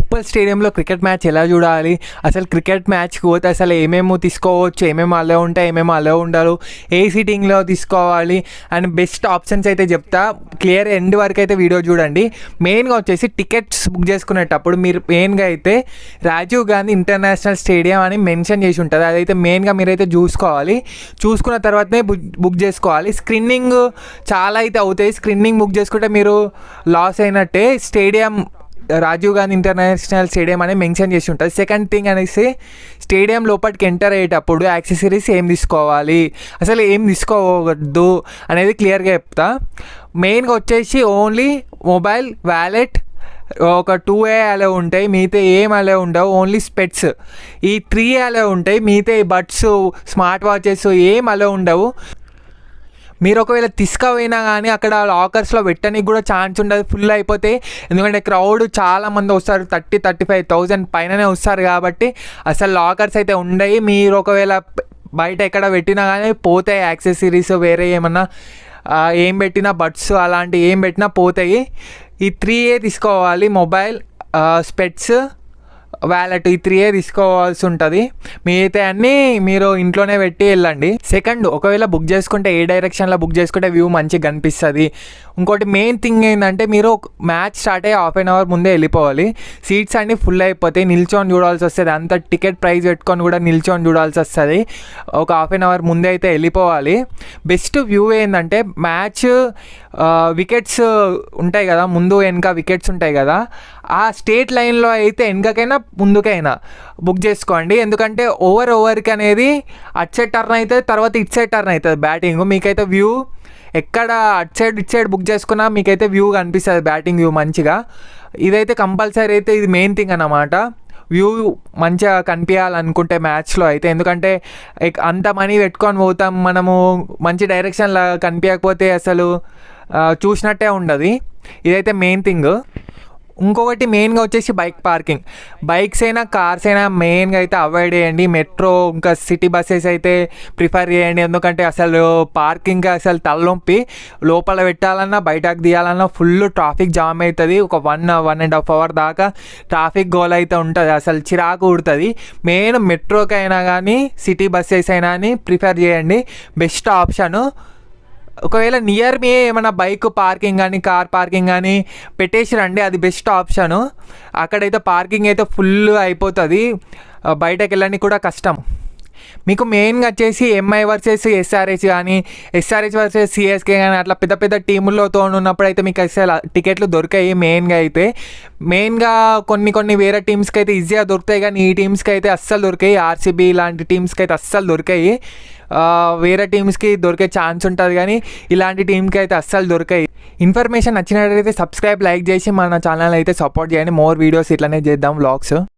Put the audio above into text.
ఉప్పల్ స్టేడియంలో cricket match ఎలా చూడాలి, అసలు క్రికెట్ మ్యాచ్కి పోతే అసలు ఏమేమి తీసుకోవచ్చు, ఏమేమి అలో ఉంటాయి, ఏమేమి అలో ఉండరు, ఏ సీటింగ్లో తీసుకోవాలి అండ్ బెస్ట్ ఆప్షన్స్ అయితే చెప్తా. క్లియర్ ఎండ్ వరకు అయితే వీడియో చూడండి. మెయిన్గా వచ్చేసి టికెట్స్ బుక్ చేసుకునేటప్పుడు మీరు మెయిన్గా అయితే రాజీవ్ గాంధీ ఇంటర్నేషనల్ స్టేడియం అని మెన్షన్ చేసి ఉంటుంది. అదైతే మెయిన్గా మీరైతే చూసుకోవాలి. చూసుకున్న తర్వాతనే బుక్ చేసుకోవాలి. స్క్రీనింగ్ చాలా అయితే అవుతాయి. స్క్రీనింగ్ బుక్ చేసుకుంటే మీరు లాస్ అయినట్టే. Stadium Rajiv Gandhi international stadium అని మెన్షన్ చేసి ఉంటుంది. సెకండ్ థింగ్ అనేసి స్టేడియం లోపలికి ఎంటర్ అయ్యేటప్పుడు యాక్సెసరీస్ ఏం తీసుకోవాలి, అసలు ఏం తీసుకోవద్దు అనేది క్లియర్గా చెప్తా. మెయిన్గా వచ్చేసి ఓన్లీ మొబైల్, వ్యాలెట్, ఒక 2A అలా ఉంటాయి, మిగతా ఏం అలా ఉండవు. ఓన్లీ స్పెట్స్ ఈ 3 అలా ఉంటాయి. మిగతా బడ్స్, స్మార్ట్ వాచెస్ ఏం అలా ఉండవు. మీరు ఒకవేళ తీసుకుపోయినా కానీ అక్కడ లాకర్స్లో పెట్టడానికి కూడా ఛాన్స్ ఉండదు, ఫుల్ అయిపోతే. ఎందుకంటే క్రౌడ్ చాలామంది వస్తారు, 30,000-35,000 పైననే వస్తారు కాబట్టి అసలు లాకర్స్ అయితే ఉండవు. మీరు ఒకవేళ బయట ఎక్కడ పెట్టినా కానీ పోతాయి యాక్సెసరీస్, వేరే ఏమన్నా ఏం పెట్టినా బడ్స్ అలాంటివి ఏం పెట్టినా పోతాయి. ఈ 3A తీసుకోవాలి, మొబైల్, స్పెట్స్, వ్యాలెట్, ఈ 3A తీసుకోవాల్సి ఉంటుంది. మిగతా అన్నీ మీరు ఇంట్లోనే పెట్టి వెళ్ళండి. సెకండ్, ఒకవేళ బుక్ చేసుకుంటే ఏ డైరెక్షన్లో బుక్ చేసుకుంటే వ్యూ మంచిగా కనిపిస్తుంది. ఇంకోటి మెయిన్ థింగ్ ఏంటంటే మీరు మ్యాచ్ స్టార్ట్ అయ్యి 1/2 అవర్ ముందే వెళ్ళిపోవాలి. సీట్స్ అన్నీ ఫుల్ అయిపోతాయి, నిల్చొని చూడాల్సి వస్తుంది. అంత టికెట్ ప్రైస్ పెట్టుకొని కూడా నిల్చొని చూడాల్సి వస్తుంది. ఒక 1/2 అవర్ ముందే అయితే వెళ్ళిపోవాలి. బెస్ట్ వ్యూ ఏంటంటే మ్యాచ్ వికెట్స్ ఉంటాయి కదా, ముందు వెనక వికెట్స్ ఉంటాయి కదా, ఆ స్ట్రేట్ లైన్లో అయితే వెనకకైనా ముందుకైనా బుక్ చేసుకోండి. ఎందుకంటే ఓవర్కి అనేది అటు సైడ్ టర్న్ అవుతుంది, తర్వాత ఇటు సైడ్ టర్న్ అవుతుంది బ్యాటింగ్. మీకైతే వ్యూ ఎక్కడ ఇటు సైడ్ బుక్ చేసుకున్నా మీకైతే వ్యూ కనిపిస్తుంది, బ్యాటింగ్ వ్యూ మంచిగా. ఇదైతే కంపల్సరీ అయితే ఇది మెయిన్ థింగ్ అన్నమాట. వ్యూ మంచిగా కనిపించాలనుకుంటే మ్యాచ్లో అయితే, ఎందుకంటే అంత మనీ పెట్టుకొని పోతాం మనము, మంచి డైరెక్షన్లో కనిపించకపోతే అసలు చూసినట్టే ఉండదు. ఇదైతే మెయిన్ థింగ్. ఇంకొకటి మెయిన్గా వచ్చేసి బైక్స్ అయినా కార్స్ అయినా మెయిన్గా అయితే అవాయిడ్ చేయండి. మెట్రో ఇంకా సిటీ బస్సెస్ అయితే ప్రిఫర్ చేయండి. ఎందుకంటే అసలు పార్కింగ్ అసలు తలనొప్పి, లోపల పెట్టాలన్నా బయటకు తీయాలన్నా ఫుల్ ట్రాఫిక్ జామ్ అవుతుంది. ఒక 1.5 అవర్ దాకా ట్రాఫిక్ గోల్ అయితే ఉంటుంది, అసలు చిరాకు ఉడుతుంది. మెయిన్ మెట్రోకైనా కానీ సిటీ బస్సెస్ అయినా అని ప్రిఫర్ చేయండి, బెస్ట్ ఆప్షను. ఒకవేళ నియర్ మీ ఏమైనా బైక్ పార్కింగ్ కానీ కార్ పార్కింగ్ కానీ పెట్టేసి రండి, అది బెస్ట్ ఆప్షను. అక్కడైతే పార్కింగ్ అయితే ఫుల్ అయిపోతుంది, బయటకు వెళ్ళడానికి కూడా కష్టం. మీకు మెయిన్గా వచ్చేసి ఎంఐ వర్సెస్ ఎస్ఆర్హెచ్ కానీ, ఎస్ఆర్హెచ్ వర్సెస్ సిఎస్కే కానీ అట్లా పెద్ద పెద్ద టీములతో ఉన్నప్పుడు అయితే మీకు అసలు టికెట్లు దొరికాయి. మెయిన్గా కొన్ని వేరే టీమ్స్కి అయితే ఈజీగా దొరుకుతాయి, కానీ ఈ టీమ్స్కి అయితే అస్సలు దొరికాయి. ఆర్సీబీ లాంటి టీమ్స్కి అయితే అస్సలు దొరికాయి. వేరే టీమ్స్కి దొరికే ఛాన్స్ ఉంటుంది, కానీ ఇలాంటి టీంకి అయితే అస్సలు దొరికాయి. ఇన్ఫర్మేషన్ నచ్చినట్లయితే సబ్స్క్రైబ్, లైక్ చేసి మన ఛానల్ అయితే సపోర్ట్ చేయండి. మోర్ వీడియోస్ ఇట్లనే చేద్దాం, వ్లాగ్స్.